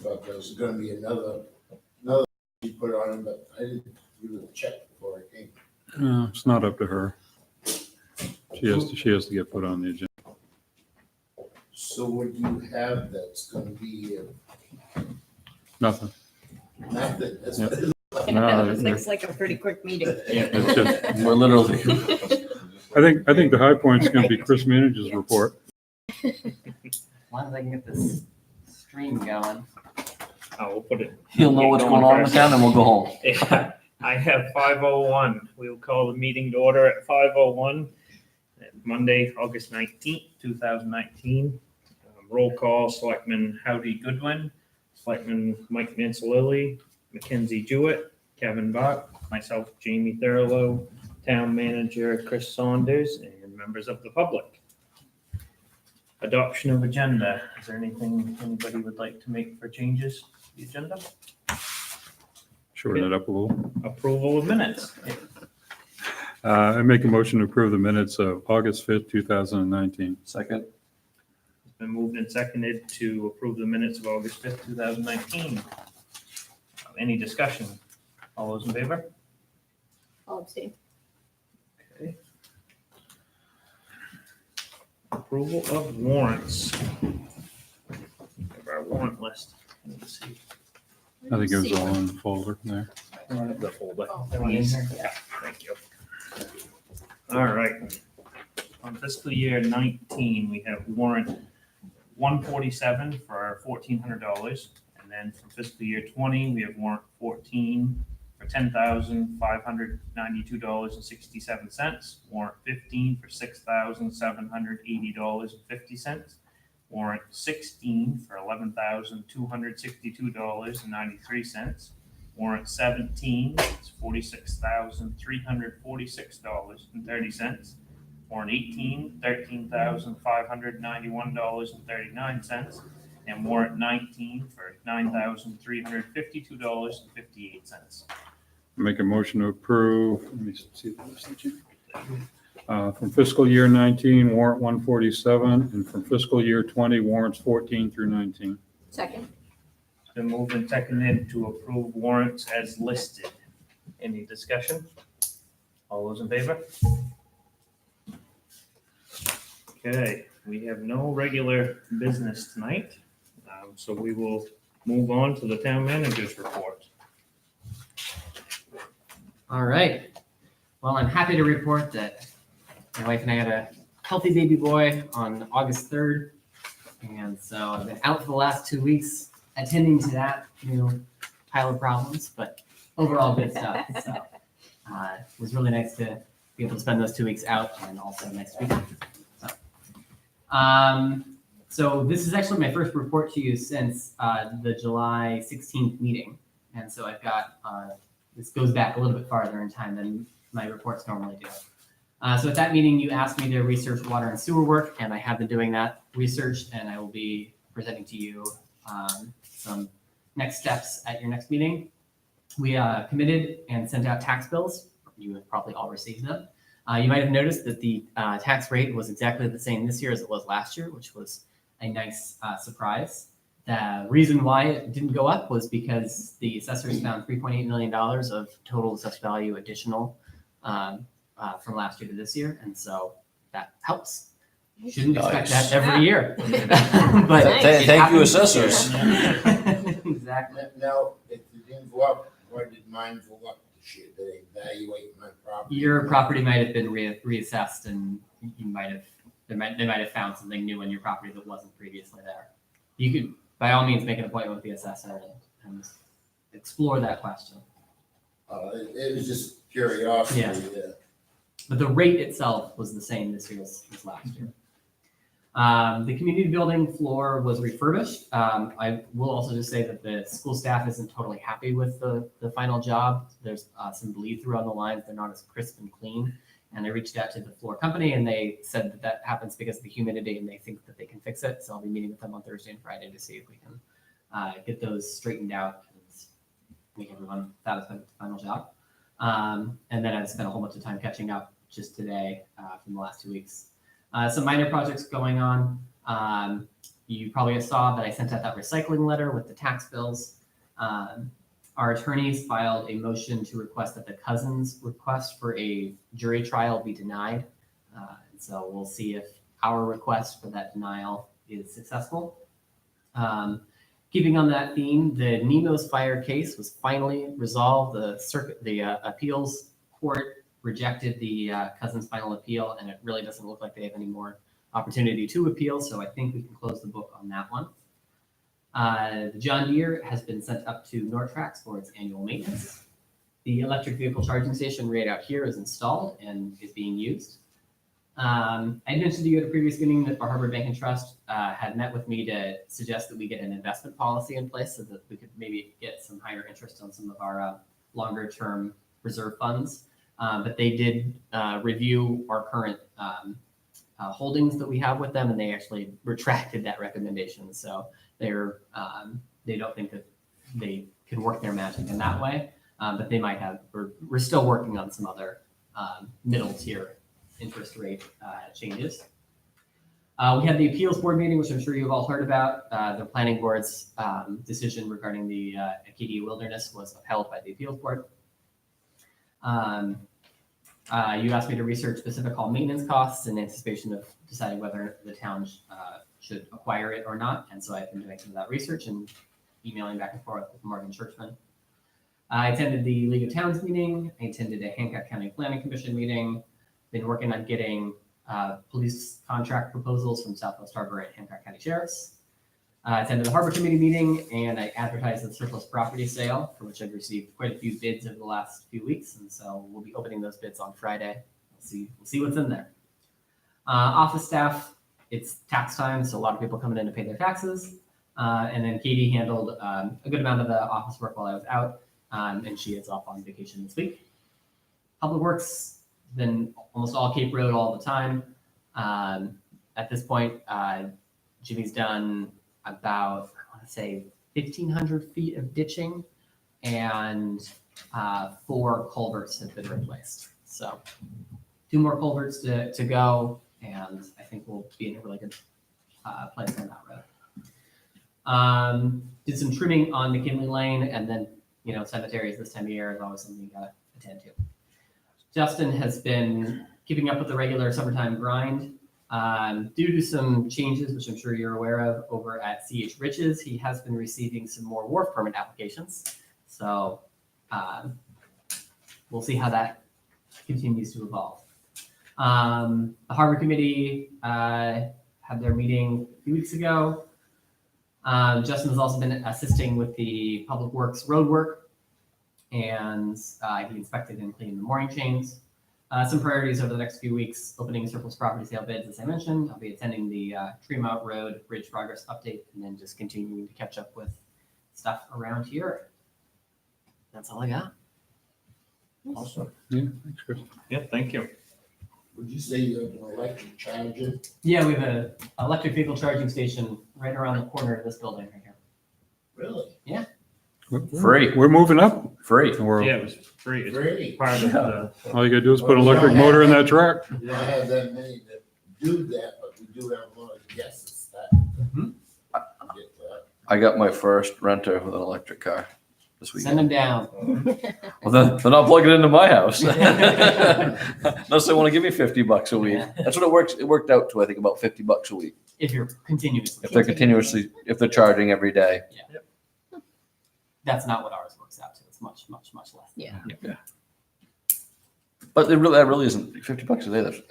thought there was gonna be another you put on him, but I didn't really check before I came. No, it's not up to her. She has to get put on the agenda. So what do you have that's gonna be, Nothing. nothing? That's- Yeah. This looks like a pretty quick meeting. It's just, We're literally. I think the high point is going to be Chris Manager's report. As long as I can get this stream going. We'll put it. He'll know what's going on in town and we'll go home. Yeah, I have 5:01. We will call the meeting to order at 5:01, Monday, August 19th, 2019. Roll call, Selectman Howdy Goodwin, Selectman Mike Mansalilli, Mackenzie Jewett, Kevin Bach, myself, Jamie Thurlow, Town Manager Chris Saunders, and members of the public. Adoption of agenda. Is there anything anybody would like to make for changes to the agenda? Shorten it up a little. Approval of minutes. I make a motion to approve the minutes of August 5th, 2019. Second. It's been moved and seconded to approve the minutes of August 5th, 2019. Any discussion? All those in favor? I'll abstain. Okay. Approval of warrants. Have our warrant list. Let's see. I think it was all in the folder there. The folder. Oh, They're on in here? Yeah, thank you. All right. On fiscal year 19, we have warrant 147 for $1,400. And then for fiscal year 20, we have warrant 14 for $10,592.67. Warrant 15 for $6,780.50. Warrant 16 for $11,262.93. Warrant 17 is $46,346.30. Warrant 18, $13,591.39. And warrant 19 for $9,352.58. Make a motion to approve. Let me see the list. From fiscal year 19, warrant 147, and from fiscal year 20, warrants 14 through 19. Second. It's been moved and seconded to approve warrants as listed. Any discussion? All those in favor? Okay, we have no regular business tonight, so we will move on to the town manager's report. All right. Well, I'm happy to report that my wife and I had a healthy baby boy on August 3rd. And so I've been out for the last 2 weeks attending to that, pile of problems, but overall good stuff. So it was really nice to be able to spend those 2 weeks out and also next week. So this is actually my first report to you since the July 16th meeting. And so I've got, this goes back a little bit farther in time than my reports normally do. So at that meeting, you asked me to research water and sewer work, and I have been doing that research, and I will be presenting to you some next steps at your next meeting. We committed and sent out tax bills. You have probably all received them. You might have noticed that the tax rate was exactly the same this year as it was last year, which was a nice surprise. The reason why it didn't go up was because the assessors found $3.8 million of total assessed value additional from last year to this year, and so that helps. You shouldn't expect that every year. But Thank you, assessors. Exactly. Now, if it didn't go up, why did mine go up this year? Did they evaluate my property? Your property might have been reassessed, and you might have they might have found something new in your property that wasn't previously there. You could, by all means, make an appointment with the assessor and explore that question. It was just curiosity. Yeah. But the rate itself was the same this year as last year. The community building floor was refurbished. I will also just say that the school staff isn't totally happy with the final job. There's some bleed through on the lines. They're not as crisp and clean. And I reached out to the floor company, and they said that happens because of the humidity, and they think that they can fix it. So I'll be meeting with them on Thursday and Friday to see if we can get those straightened out and make everyone satisfied with the final job. And then I spent a whole bunch of time catching up just today from the last 2 weeks. Some minor projects going on. You probably saw that I sent out that recycling letter with the tax bills. Our attorneys filed a motion to request that the Cousins request for a jury trial be denied. And so we'll see if our request for that denial is successful. Keeping on that theme, the Nemo's fire case was finally resolved. The appeals court rejected the Cousins' final appeal, and it really doesn't look like they have any more opportunity to appeal. So I think we can close the book on that one. The John Deere has been sent up to Nortrax for its annual maintenance. The electric vehicle charging station right out here is installed and is being used. I mentioned to you at a previous meeting that our Harbor Bank and Trust had met with me to suggest that we get an investment policy in place so that we could maybe get some higher interest on some of our longer term reserve funds. But they did review our current holdings that we have with them, and they actually retracted that recommendation. So they don't think that they can work their magic in that way, but they might have. We're still working on some other middle tier interest rate changes. We had the appeals board meeting, which I'm sure you've all heard about. The planning board's decision regarding the Acadia Wilderness was upheld by the appeals board. You asked me to research specific hall maintenance costs in anticipation of deciding whether the town should acquire it or not. And so I've been doing some of that research and emailing back and forth with Morgan Churchman. I attended the League of Towns meeting. I attended a Hancock County Planning Commission meeting. Been working on getting police contract proposals from Southwest Harbor and Hancock County Sheriffs. I attended the Harbor Committee meeting, and I advertised the surplus property sale, for which I've received quite a few bids over the last few weeks, and so we'll be opening those bids on Friday. We'll see what's in there. Office staff, it's tax time, so a lot of people coming in to pay their taxes. And then Katie handled a good amount of the office work while I was out, and she is off on vacation this week. Public Works, been almost all Cape Road all the time. At this point, Jimmy's done about, I want to say, 1,500 feet of ditching, and 4 culverts have been replaced. So 2 more culverts to go, and I think we'll be in a really good place on that road. Did some trimming on McKinley Lane, and then, cemeteries this time of year is always something you gotta attend to. Justin has been keeping up with the regular summertime grind. Due to some changes, which I'm sure you're aware of, over at CH Riches, he has been receiving some more wharf permit applications. So we'll see how that continues to evolve. The Harbor Committee had their meeting a few weeks ago. Justin has also been assisting with the Public Works road work, and he inspected and cleaned the mooring chains. Some priorities over the next few weeks: opening surplus property sale bids, as I mentioned. I'll be attending the Tremont Road Bridge progress update, and then just continuing to catch up with stuff around here. That's all I got. Awesome. Yeah, thanks, Chris. Yeah, thank you. Would you say you have an electric charger? Yeah, we have an electric vehicle charging station right around the corner of this building right here. Really? Free. We're moving up. Free. Yeah, it was free. It's Free? part of the, All you gotta do is put an electric motor in that truck. You don't have that many that do that, but we do have a lot of guests that Mhm. get that. I got my first renter with an electric car this week. Send them down. Well, they're not plugging into my house. Unless they want to give me $50 a week. Yeah. That's what it works. It worked out to, I think, about $50 a week. If you're continuously. If they're charging every day. That's not what ours works out to. It's much, much, much less. Yeah. But that really isn't $50 a day. That's,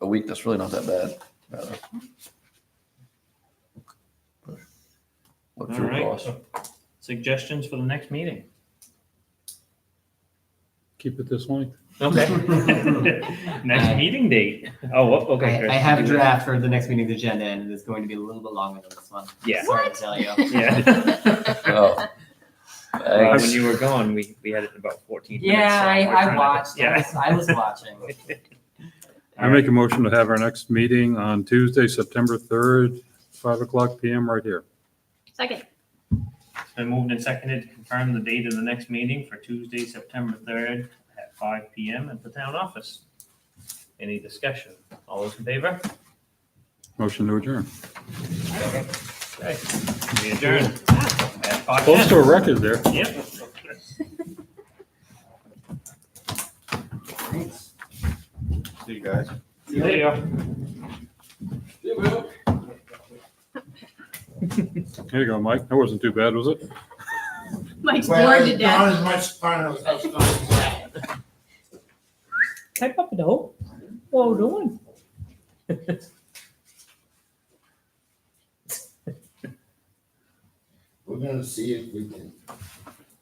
a week. That's really not that bad. What all fuel right. costs? Suggestions for the next meeting? Keep it this length. Okay. Next meeting date. Oh, okay. Chris. I have a draft for the next meeting's agenda, and it is going to be a little bit longer than this one. Yeah. Sorry to tell you. Yeah. Oh, When thanks. you were gone, we had it in about 14 minutes. Yeah, so we're trying I to- watched. Yeah. I was watching. I make a motion to have our next meeting on Tuesday, September 3rd, 5:00 PM right here. Second. It's been moved and seconded to confirm the date of the next meeting for Tuesday, September 3rd at 5 PM at the town office. Any discussion? All those in favor? Motion to adjourn. Okay, we adjourn. Close to a record there. Yep. See you guys. See you later. There you go, Mike. That wasn't too bad, was it? Mike's Well, bored to it's death. not as much fun as I thought. Hi, Papa Doe. What are you doing? We're gonna see if we can